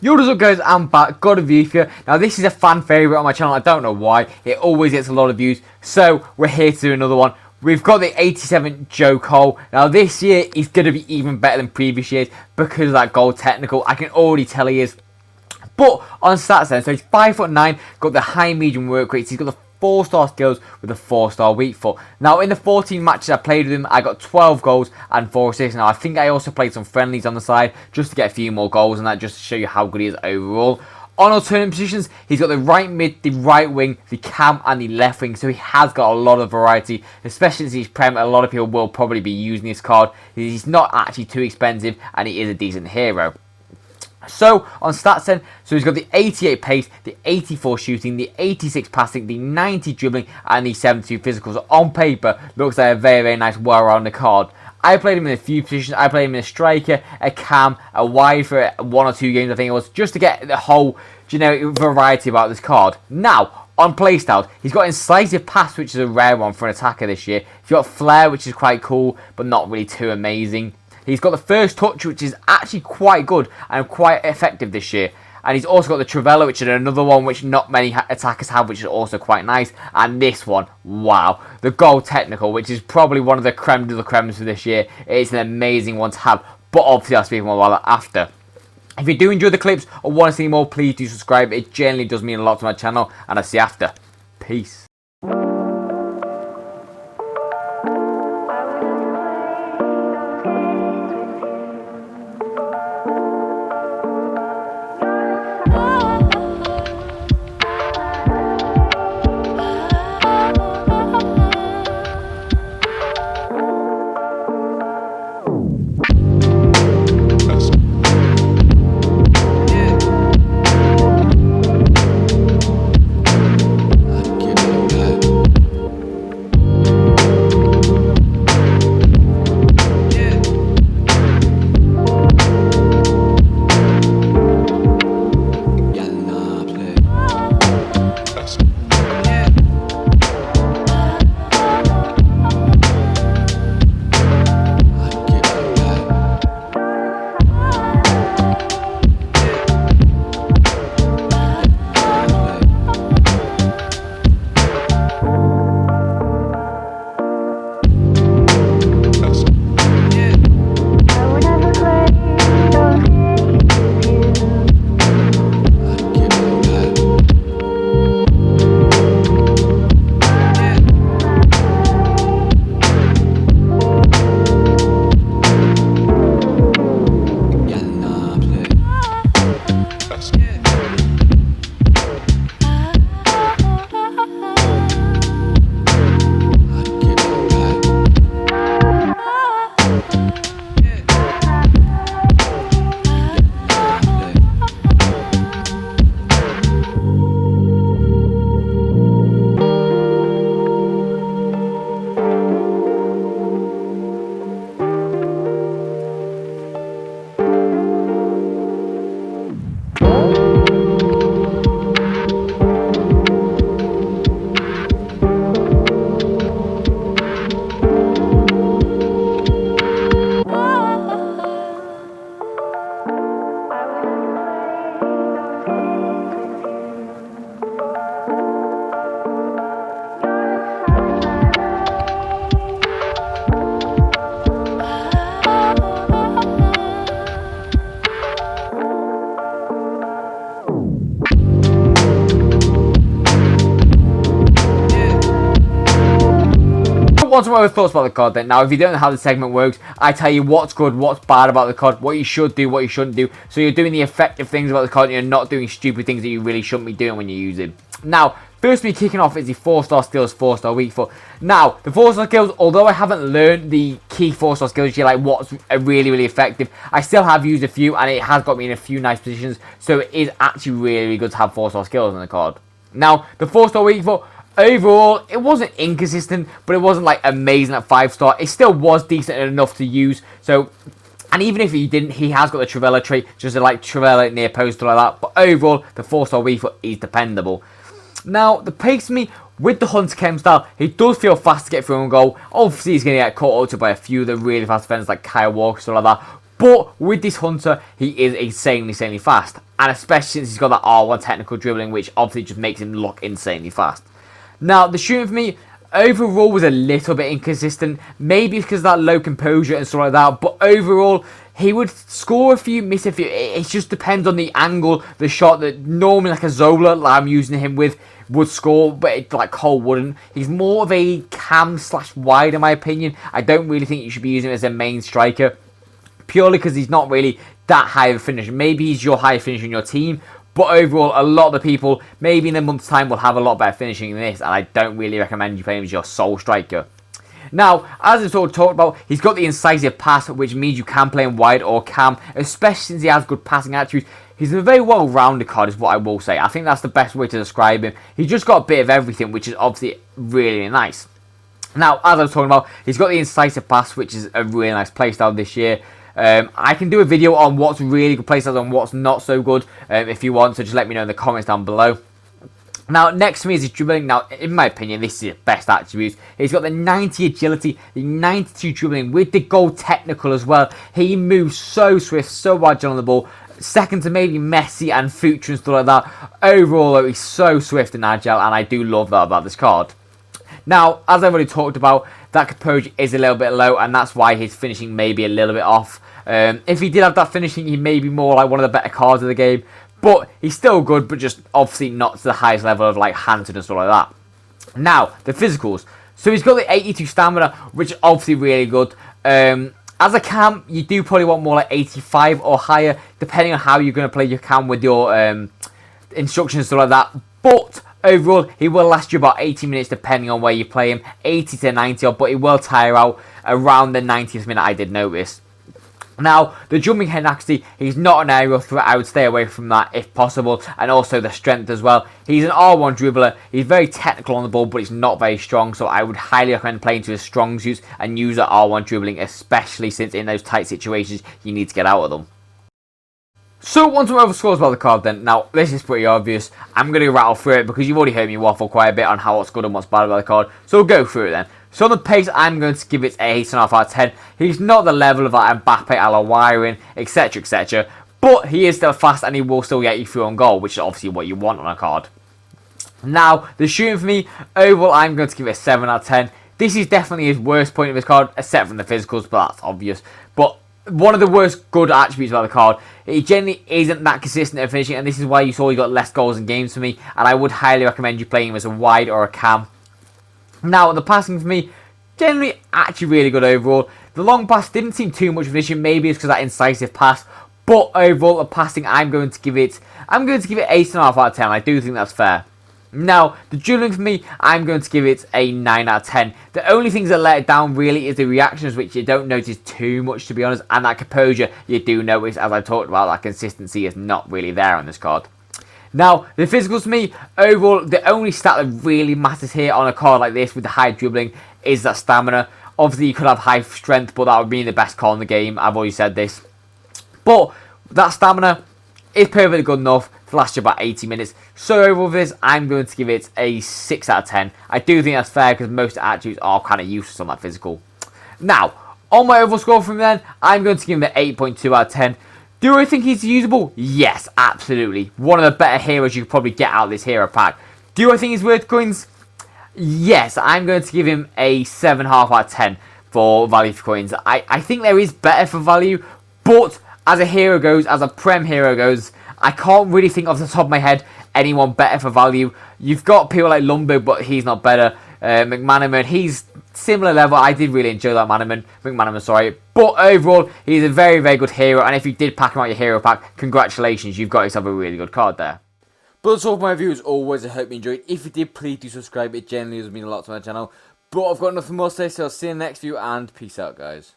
Yo, what's up guys, I'm back, got a review for you. Now this is a fan favourite on my channel, I don't know why, it always gets a lot of views, so we're here to do another one. We've got the 87 Joe Cole. Now this year is going to be even better than previous years because of that goal technical, I can already tell he is. But on stats then, so he's 5'9", got the high medium work rates, he's got the 4-star skills with a 4-star weak foot. Now in the 14 matches I played with him, I got 12 goals and 4 assists. Now I think I also played some friendlies on the side just to get a few more goals and that, just to show you how good he is overall. On alternate positions, he's got the right mid, the right wing, the cam and the left wing, so he has got a lot of variety, especially since he's Prem. A lot of people will probably be using this card. He's not actually too expensive and he is a decent hero. So, on stats then, so he's got the 88 pace, the 84 shooting, the 86 passing, the 90 dribbling, and the 72 physical. So, on paper, looks like a very, very nice, well-rounded card. I played him in a few positions. I played him in a striker, a cam, a wide for 1 or 2 games, I think it was, just to get the whole generic variety about this card. Now, on playstyles, he's got incisive pass, which is a rare one for an attacker this year. He's got flair, which is quite cool, but not really too amazing. He's got the first touch, which is actually quite good and quite effective this year. And he's also got the Trivela, which is another one which not many attackers have, which is also quite nice. And this one, wow, the goal technical, which is probably one of the creme de la cremes for this year. It's an amazing one to have, but obviously I'll speak more about that after. If you do enjoy the clips or want to see more, please do subscribe. It generally does mean a lot to my channel, and I'll see you after. Peace. Want some other thoughts about the card then. Now if you don't know how the segment works, I tell you what's good, what's bad about the card, what you should do, what you shouldn't do, so you're doing the effective things about the card and you're not doing stupid things that you really shouldn't be doing when you use it. Now first me kicking off is the 4-star skills, 4-star weak foot. Now the 4-star skills, although I haven't learned the key 4-star skills yet, like what's really effective, I still have used a few and it has got me in a few nice positions, so it is actually really good to have 4-star skills on the card. Now the 4-star weak foot, overall, it wasn't inconsistent, but it wasn't like amazing at 5-star. It still was decent enough to use. So, and even if he didn't, he has got the Trivela trait, just like Trivela near post or like that. But overall, the 4-star weak foot is dependable. Now, the pace me with the Hunter Chem style, he does feel fast to get through and goal. Obviously, he's going to get caught out by a few of the really fast defenders like Kyle Walker, stuff like that. But with this Hunter, he is insanely fast. And especially since he's got that R1 technical dribbling, which obviously just makes him look insanely fast. Now, the shooting for me, overall was a little bit inconsistent. Maybe because of that low composure and stuff like that. But overall, he would score a few, miss a few. It just depends on the angle, the shot that normally like a Zola, like I'm using him with, would score, but like Cole wouldn't. He's more of a cam / wide in my opinion. I don't really think you should be using him as a main striker, purely because he's not really that high of a finisher. Maybe he's your high finisher in your team, but overall, a lot of the people, maybe in a month's time, will have a lot better finishing than this, and I don't really recommend you playing him as your sole striker. Now, as I sort of talked about, he's got the incisive pass, which means you can play him wide or cam, especially since he has good passing attributes. He's a very well-rounded card, is what I will say. I think that's the best way to describe him. He's just got a bit of everything, which is obviously really nice. Now, as I was talking about, he's got the incisive pass, which is a really nice playstyle this year. I can do a video on what's really good playstyles and what's not so good if you want, so just let me know in the comments down below. Now, next to me is his dribbling. Now, in my opinion, this is his best attributes. He's got the 90 agility, the 92 dribbling, with the goal technical as well. He moves so swift, so agile on the ball. Second to maybe Messi and Future and stuff like that. Overall, though, he's so swift and agile, and I do love that about this card. Now, as I've already talked about, that composure is a little bit low, and that's why his finishing may be a little bit off. If he did have that finishing, he may be more like one of the better cards of the game. But he's still good, but just obviously not to the highest level of like Hanson and stuff like that. Now, the physicals. So he's got the 82 stamina, which is obviously really good. As a cam, you do probably want more like 85 or higher, depending on how you're going to play your cam with your instructions and stuff like that. But overall, he will last you about 80 minutes depending on where you play him. 80 to 90 odd, but he will tire out around the 90th minute, I did notice. Now, the jumping head accuracy, he's not an aerial threat. I would stay away from that if possible. And also the strength as well. He's an R1 dribbler. He's very technical on the ball, but he's not very strong. So I would highly recommend playing to his strong suits and use that R1 dribbling, especially since in those tight situations, you need to get out of them. So, on to other scores about the card then. Now, this is pretty obvious. I'm going to rattle through it because you've already heard me waffle quite a bit on what's good and what's bad about the card. So, we'll go through it then. So on the pace, I'm going to give it a 8.5 out of 10. He's not the level of like Mbappe, a la wiring, etc, etc. But he is still fast and he will still get you through on goal, which is obviously what you want on a card. Now, the shooting for me, overall, I'm going to give it a 7 out of 10. This is definitely his worst point of his card, except from the physicals, but that's obvious. But one of the worst good attributes about the card, he generally isn't that consistent at finishing, and this is why you saw he got less goals in games for me, and I would highly recommend you playing him as a wide or a cam. Now, the passing for me, generally actually really good overall. The long pass didn't seem too much of an issue. Maybe it's because of that incisive pass. But overall, the passing, I'm going to give it 8.5 out of 10. I do think that's fair. Now, the dribbling for me, I'm going to give it a 9 out of 10. The only things that let it down really is the reactions, which you don't notice too much, to be honest. And that composure, you do notice, as I talked about, that consistency is not really there on this card. Now, the physicals to me, overall, the only stat that really matters here on a card like this with the high dribbling is that stamina. Obviously, you could have high strength, but that would be the best card in the game. I've already said this. But that stamina is perfectly good enough to last you about 80 minutes. So overall for this, I'm going to give it a 6 out of 10. I do think that's fair because most attributes are kind of useless on that physical. Now, on my overall score from then, I'm going to give him an 8.2 out of 10. Do I think he's usable? Yes, absolutely. One of the better heroes you could probably get out of this hero pack. Do I think he's worth coins? Yes, I'm going to give him a 7.5 out of 10 for value for coins. I think there is better for value, but as a hero goes, as a Prem hero goes, I can't really think off the top of my head anyone better for value. You've got people like Lumbo, but he's not better. McManaman, he's similar level. I did really enjoy that McManaman, sorry. But overall, he's a very, very good hero. And if you did pack him out your hero pack, congratulations, you've got yourself a really good card there. But that's all for my review as always. I hope you enjoyed. If you did, please do subscribe. It generally does mean a lot to my channel. But I've got nothing more to say, so I'll see you in the next video, and peace out, guys.